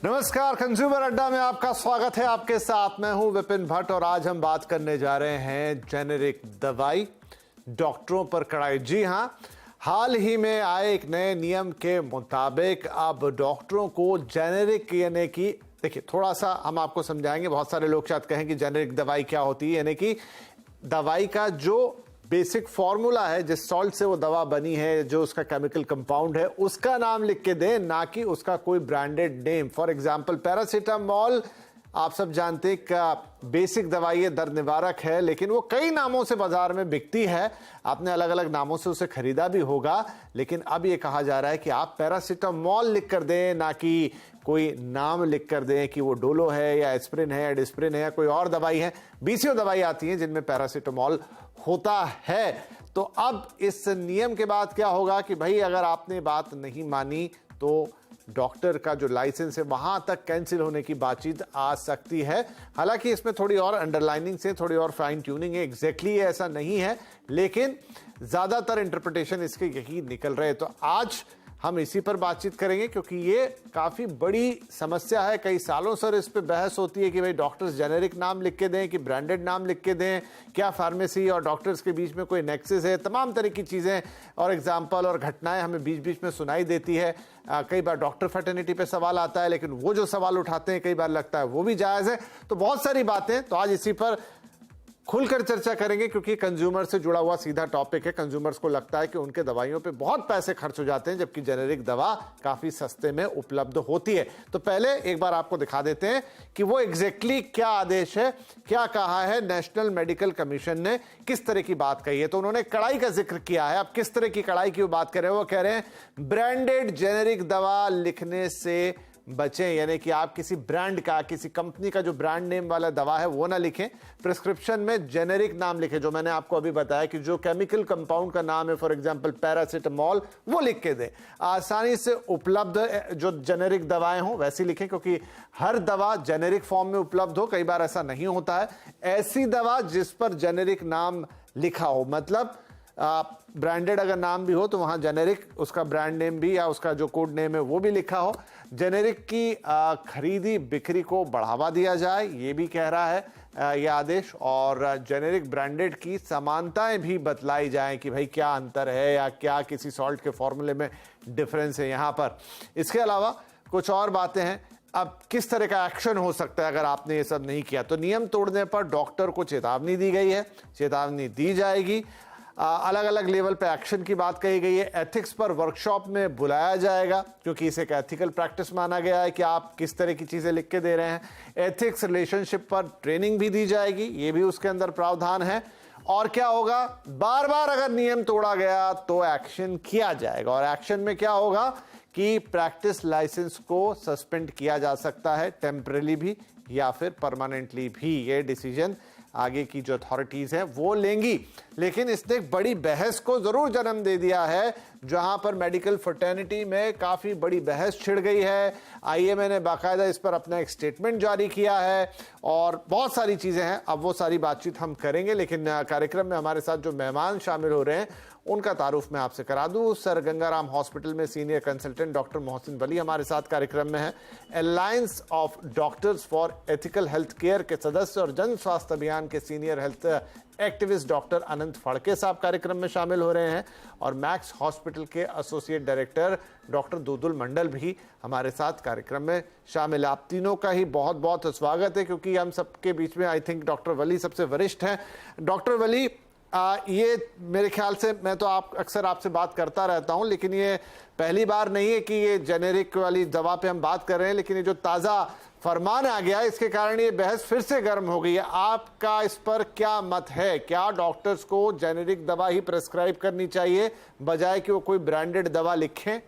नमस्कार, कंज्यूमर अड्डा में आपका स्वागत है। आपके साथ मैं हूं विपिन भट्ट और आज हम बात करने जा रहे हैं जेनेरिक दवाई, डॉक्टरों पर कड़ाई। जी हां, हाल ही में आए एक नए नियम के मुताबिक अब डॉक्टरों को जेनेरिक यानी कि देखिए, थोड़ा सा हम आपको समझाएंगे। बहुत सारे लोग शायद कहें कि जेनेरिक दवाई क्या होती है, यानी कि दवाई का जो बेसिक फॉर्मूला है, जिस सॉल्ट से वो दवा बनी है, जो उसका केमिकल कंपाउंड है, उसका नाम लिख के दें, ना कि उसका कोई branded name. For example paracetamol, आप सब जानते हैं कि बेसिक दवाई है, दर्द निवारक है, लेकिन वो कई नामों से बाजार में बिकती है। आपने अलग अलग नामों से उसे खरीदा भी होगा, लेकिन अब ये कहा जा रहा है कि आप पैरासीटामोल लिख कर दें, ना कि कोई नाम लिख कर दें कि वो डोलो है या एस्प्रिन है या डिस्प्रिन है या कोई और दवाई है। 20 दवाई आती है जिनमें पैरासीटामोल होता है। तो अब इस नियम के बाद क्या होगा कि भाई अगर आपने बात नहीं मानी तो डॉक्टर का जो लाइसेंस है वहां तक कैंसिल होने की बातचीत आ सकती है। हालांकि इसमें थोड़ी और अंडरलाइनिंग से थोड़ी और फाइन ट्यूनिंग है, एग्जैक्टली ऐसा नहीं है, लेकिन ज्यादातर इंटरप्रिटेशन इसके यही निकल रहे हैं। तो आज हम इसी पर बातचीत करेंगे क्योंकि ये काफी बड़ी समस्या है। कई सालों से इस पे बहस होती है कि भाई डॉक्टर्स जेनेरिक नाम लिख के दें कि ब्रांडेड नाम लिख के दें, क्या फार्मेसी और डॉक्टर्स के बीच में कोई नेक्सस है, तमाम तरह की चीजें और एग्जाम्पल और घटनाएं हमें बीच बीच में सुनाई देती है। कई बार डॉक्टर फैटर्निटी पे सवाल आता है, लेकिन वो जो सवाल उठाते हैं कई बार लगता है वो भी जायज है। तो बहुत सारी बातें, तो आज इसी पर खुलकर चर्चा करेंगे क्योंकि कंज्यूमर से जुड़ा हुआ सीधा टॉपिक है। कंज्यूमर्स को लगता है कि उनके दवाइयों पे बहुत पैसे खर्च हो जाते हैं, जबकि जेनेरिक दवा काफी सस्ते में उपलब्ध होती है। तो पहले एक बार आपको दिखा देते हैं कि वो एग्जैक्टली क्या आदेश है, क्या कहा है नेशनल मेडिकल कमीशन ने, किस तरह की बात कही है। तो उन्होंने कड़ाई का जिक्र किया है। अब किस तरह की कड़ाई की वो बात कर रहे हैं, वो कह रहे हैं ब्रांडेड जेनेरिक दवा लिखने से बचें, यानी कि आप किसी ब्रांड का, किसी कंपनी का जो ब्रांड नेम वाला दवा है वो ना लिखें। प्रिस्क्रिप्शन में जेनेरिक नाम लिखें, जो मैंने आपको अभी बताया कि जो केमिकल कंपाउंड का नाम है, फॉर एग्जांपल पैरासीटामोल, वो लिख के दें। आसानी से उपलब्ध जो जेनेरिक दवाएं हो वैसी लिखें, क्योंकि हर दवा जेनेरिक फॉर्म में उपलब्ध हो, कई बार ऐसा नहीं होता है। ऐसी दवा जिस पर जेनेरिक नाम लिखा हो, मतलब ब्रांडेड अगर नाम भी हो तो वहां जेनेरिक उसका ब्रांड नेम भी या उसका जो कोड नेम है वो भी लिखा हो। जेनेरिक की खरीदी बिक्री को बढ़ावा दिया जाए, ये भी कह रहा है यह आदेश। और जेनेरिक ब्रांडेड की समानताएं भी बतलाई जाएं कि भाई क्या अंतर है या क्या किसी सॉल्ट के फॉर्मूले में डिफरेंस है यहां पर। इसके अलावा कुछ और बातें हैं। अब किस तरह का एक्शन हो सकता है अगर आपने ये सब नहीं किया। तो नियम तोड़ने पर डॉक्टर को चेतावनी दी गई है, चेतावनी दी जाएगी। अलग अलग लेवल पे एक्शन की बात कही गई है। एथिक्स पर वर्कशॉप में बुलाया जाएगा, क्योंकि इसे एक एथिकल प्रैक्टिस माना गया है कि आप किस तरह की चीजें लिख के दे रहे हैं। एथिक्स रिलेशनशिप पर ट्रेनिंग भी दी जाएगी, ये भी उसके अंदर प्रावधान है। और क्या होगा, बार बार अगर नियम तोड़ा गया तो एक्शन किया जाएगा। और एक्शन में क्या होगा कि प्रैक्टिस लाइसेंस को सस्पेंड किया जा सकता है, टेम्पररी भी या फिर परमानेंटली भी। ये डिसीजन आगे की जो अथॉरिटीज हैं वो लेंगी। लेकिन इसने एक बड़ी बहस को जरूर जन्म दे दिया है, जहां पर मेडिकल फ्रेटर्निटी में काफी बड़ी बहस छिड़ गई है। आईएमए ने बाकायदा इस पर अपना एक स्टेटमेंट जारी किया है और बहुत सारी चीजें हैं। अब वो सारी बातचीत हम करेंगे, लेकिन कार्यक्रम में हमारे साथ जो मेहमान शामिल हो रहे हैं उनका तारुफ मैं आपसे करा दूं। सर गंगाराम हॉस्पिटल में senior consultant doctor Mohsin Wali हमारे साथ कार्यक्रम में है। Alliance of doctors for ethical health care के सदस्य और जन स्वास्थ्य अभियान के सीनियर हेल्थ एक्टिविस्ट डॉक्टर अनंत फड़के साहब कार्यक्रम में शामिल हो रहे हैं। और मैक्स हॉस्पिटल के एसोसिएट डायरेक्टर डॉक्टर दुदुल मंडल भी हमारे साथ कार्यक्रम में शामिल है। आप तीनों का ही बहुत बहुत स्वागत है, क्योंकि हम सबके बीच में आई थिंक डॉक्टर वली सबसे वरिष्ठ हैं। डॉक्टर वली, ये मेरे ख्याल से, मैं तो अक्सर आपसे बात करता रहता हूं, लेकिन ये पहली बार नहीं है कि ये जेनेरिक वाली दवा पे हम बात कर रहे हैं। लेकिन ये जो ताज़ा फरमान आ गया, इसके कारण ये बहस फिर से गर्म हो गई है। आपका इस पर क्या मत है? क्या डॉक्टर्स को जेनेरिक दवा ही प्रेस्क्राइब करनी चाहिए बजाय कि वो कोई ब्रांडेड दवा लिखें?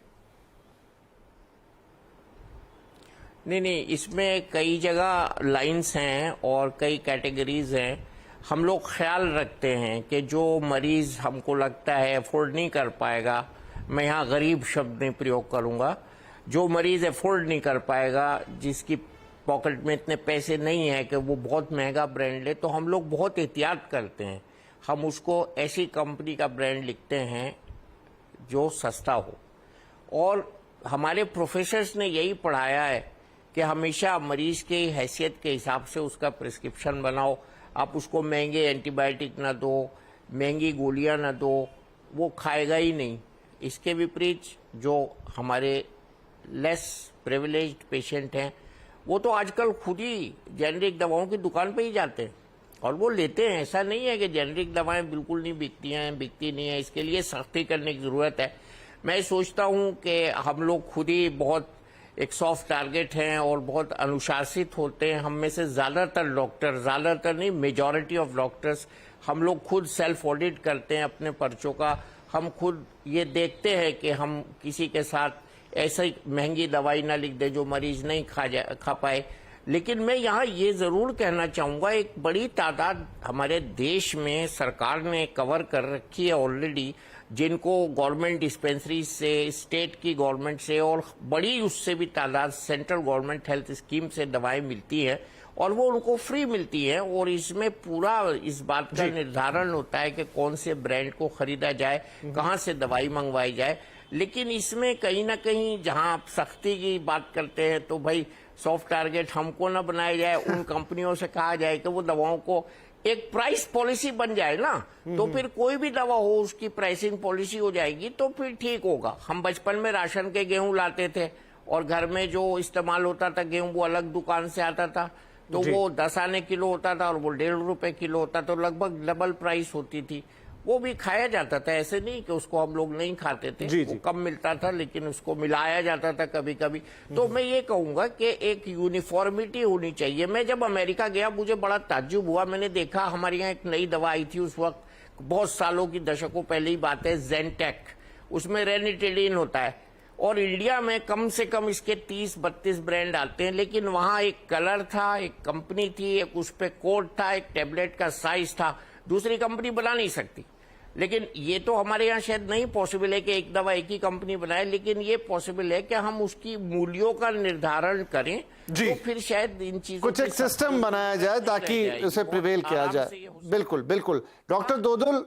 नहीं, इसमें कई जगह लाइंस हैं और कई कैटेगरीज हैं। हम लोग ख्याल रखते हैं कि जो मरीज हमको लगता है अफोर्ड नहीं कर पाएगा, मैं यहाँ गरीब शब्द में प्रयोग करूँगा, जो मरीज अफोर्ड नहीं कर पाएगा, जिसकी पॉकेट में इतने पैसे नहीं है कि वो बहुत महंगा ब्रांड ले, तो हम लोग बहुत एहतियात करते हैं। हम उसको ऐसी कंपनी का ब्रांड लिखते हैं जो सस्ता हो। और हमारे प्रोफेसर्स ने यही पढ़ाया है कि हमेशा मरीज की हैसियत के हिसाब से उसका प्रिस्क्रिप्शन बनाओ। आप उसको महंगे एंटीबायोटिक ना दो, महंगी गोलियां ना दो, वो खाएगा ही नहीं। इसके विपरीत जो हमारे लेस प्रिविलेज्ड पेशेंट हैं वो तो आजकल खुद ही जेनरिक दवाओं की दुकान पे ही जाते हैं और वो लेते हैं। ऐसा नहीं है कि जेनरिक दवाएं बिल्कुल नहीं बिकती नहीं है। इसके लिए सख्ती करने की जरूरत है। मैं सोचता हूं कि हम लोग खुद ही बहुत एक सॉफ्ट टारगेट हैं और बहुत अनुशासित होते हैं। हम में से ज्यादातर डॉक्टर, ज्यादातर नहीं मेजॉरिटी ऑफ डॉक्टर्स, हम लोग खुद सेल्फ ऑडिट करते हैं अपने पर्चों का। हम खुद ये देखते हैं कि हम किसी के साथ ऐसी महंगी दवाई ना लिख दे जो मरीज नहीं खा पाए। लेकिन मैं यहाँ ये जरूर कहना चाहूंगा, एक बड़ी तादाद हमारे देश में सरकार ने कवर कर रखी है ऑलरेडी, जिनको गवर्नमेंट डिस्पेंसरीज से, स्टेट की गवर्नमेंट से और बड़ी उससे भी तादाद सेंट्रल गवर्नमेंट हेल्थ स्कीम से दवाएं मिलती है और वो उनको फ्री मिलती है। और इसमें पूरा इस बात का निर्धारण होता है कि कौन से ब्रांड को खरीदा जाए, कहाँ से दवाई मंगवाई जाए। लेकिन इसमें कहीं ना कहीं जहां आप सख्ती की बात करते हैं तो भाई सॉफ्ट टारगेट हमको ना बनाया जाए, उन कंपनियों से कहा जाए कि वो दवाओं को एक प्राइस पॉलिसी बन जाए ना, तो फिर कोई भी दवा हो उसकी प्राइसिंग पॉलिसी हो जाएगी तो फिर ठीक होगा। हम बचपन में राशन के गेहूं लाते थे और घर में जो इस्तेमाल होता था गेहूं वो अलग दुकान से आता था, तो वो 10 आने किलो होता था और वो 1.5 रुपए किलो होता, तो लगभग डबल प्राइस होती थी। वो भी खाया जाता था, ऐसे नहीं कि उसको हम लोग नहीं खाते थे। वो कम मिलता था लेकिन उसको मिलाया जाता था कभी कभी। तो मैं ये कहूंगा कि एक यूनिफॉर्मिटी होनी चाहिए। मैं जब अमेरिका गया मुझे बड़ा ताज्जुब हुआ। मैंने देखा हमारे यहाँ एक नई दवा आई थी उस वक्त, बहुत सालों की, दशकों पहले ही बात है, ज़ेंटेक। उसमें रेनिटिडिन होता है और इंडिया में कम से कम इसके 30-32 ब्रांड आते हैं। लेकिन वहां एक कलर था, एक कंपनी थी, एक उस पर कोड था, एक टेबलेट का साइज था, दूसरी कंपनी बना नहीं सकती। लेकिन ये तो हमारे यहाँ शायद नहीं पॉसिबल है कि एक दवा एक ही कंपनी बनाए, लेकिन ये पॉसिबल है कि हम उसकी मूल्यों का निर्धारण करें जी। तो फिर शायद इन चीजों कुछ एक सिस्टम बनाया जाए ताकि उसे प्रिवेल किया जाए। बिल्कुल बिल्कुल। डॉक्टर दोदुल